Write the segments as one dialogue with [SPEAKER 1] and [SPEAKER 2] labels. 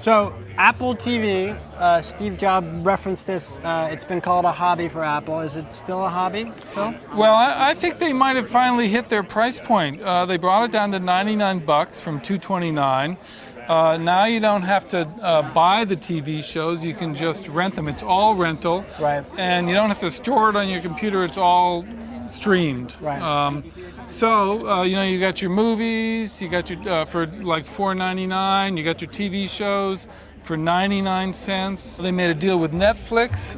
[SPEAKER 1] So Apple TV, Steve Jobs referenced this. It's been called a hobby for Apple. Is it still a hobby, Phil?
[SPEAKER 2] Well, I think they might have finally hit their price point. They brought it down to $99 from $229. Now you don't have to buy the TV shows. You can just rent them. It's all rental.
[SPEAKER 1] Right.
[SPEAKER 2] And you don't have to store it on your computer. It's all streamed.
[SPEAKER 1] Right.
[SPEAKER 2] You got your movies. You got your for like $4.99. You got your TV shows for 99 cents. They made a deal with Netflix,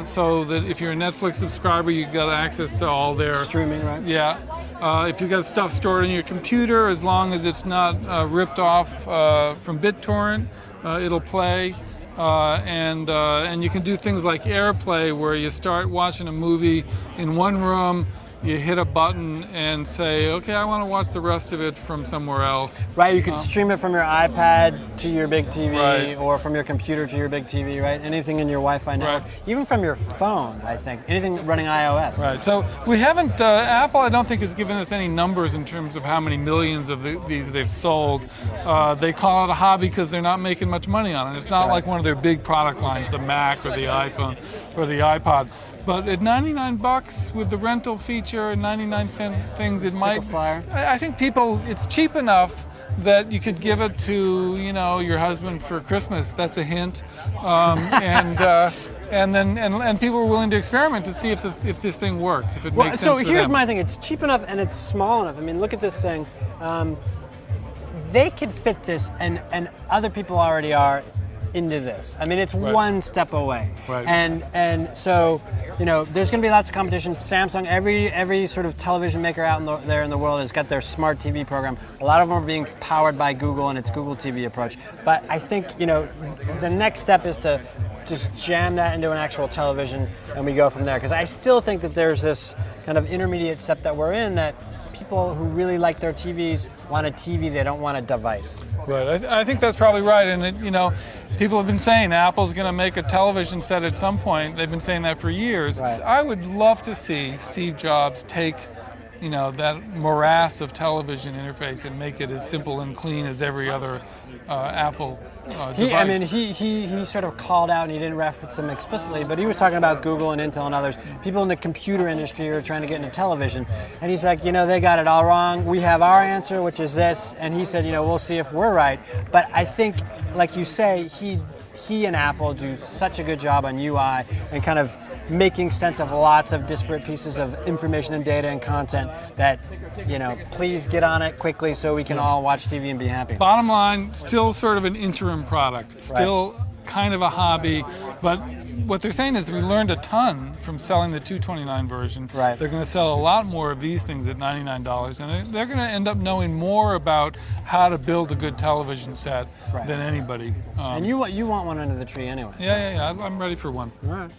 [SPEAKER 2] so that if you're a Netflix subscriber, you got access to all their
[SPEAKER 1] Streaming, right?
[SPEAKER 2] Yeah. If you got stuff stored on your computer, as long as it's not ripped off from BitTorrent, it'll play. And you can do things like AirPlay, where you start watching a movie in one room, you hit a button and say, okay, I want to watch the rest of it from somewhere else.
[SPEAKER 1] Right, you can stream it from your iPad to your big TV,
[SPEAKER 2] Right.
[SPEAKER 1] or from your computer to your big TV, right? Anything in your Wi-Fi network,
[SPEAKER 2] Right.
[SPEAKER 1] even from your phone, I think. Anything running iOS.
[SPEAKER 2] Right, so we haven't, Apple I don't think has given us any numbers in terms of how many millions of these they've sold. They call it a hobby because they're not making much money on it. It's not like one of their big product lines, the Mac or the iPhone or the iPod. But at $99 with the rental feature and 99-cent things, it might.
[SPEAKER 1] a flyer.
[SPEAKER 2] I think it's cheap enough that you could give it to, your husband for Christmas. That's a hint. And people are willing to experiment to see if this thing works, if it makes sense
[SPEAKER 1] So
[SPEAKER 2] for
[SPEAKER 1] here's
[SPEAKER 2] them.
[SPEAKER 1] my thing. It's cheap enough and it's small enough. I mean, look at this thing. They could fit this, and other people already are into this. I mean, it's
[SPEAKER 2] Right.
[SPEAKER 1] one step away.
[SPEAKER 2] Right.
[SPEAKER 1] And so, there's going to be lots of competition. Samsung, every sort of television maker out there in the world has got their smart TV program. A lot of them are being powered by Google and its Google TV approach. But I think, the next step is to just jam that into an actual television, and we go from there. Because I still think that there's this kind of intermediate step that we're in, that people who really like their TVs want a TV, they don't want a device.
[SPEAKER 2] Right, I think that's probably right. And people have been saying Apple's going to make a television set at some point. They've been saying that for years.
[SPEAKER 1] Right.
[SPEAKER 2] I would love to see Steve Jobs take, that morass of television interface and make it as simple and clean as every other Apple device.
[SPEAKER 1] He sort of called out, and he didn't reference them explicitly, but he was talking about Google and Intel and others. People in the computer industry are trying to get into television. And he's like, they got it all wrong. We have our answer, which is this. And he said, we'll see if we're right. But I think, like you say, he and Apple do such a good job on UI and kind of making sense of lots of disparate pieces of information and data and content that, please get on it quickly so we can all watch TV and be happy.
[SPEAKER 2] Bottom line, still sort of an interim product, still kind of a hobby, but what they're saying is we learned a ton from selling the $229 version.
[SPEAKER 1] Right.
[SPEAKER 2] They're going to sell a lot more of these things at $99, and they're going to end up knowing more about how to build a good television set than anybody.
[SPEAKER 1] And you want one under the tree anyway.
[SPEAKER 2] Yeah, I'm ready for one.
[SPEAKER 1] All right.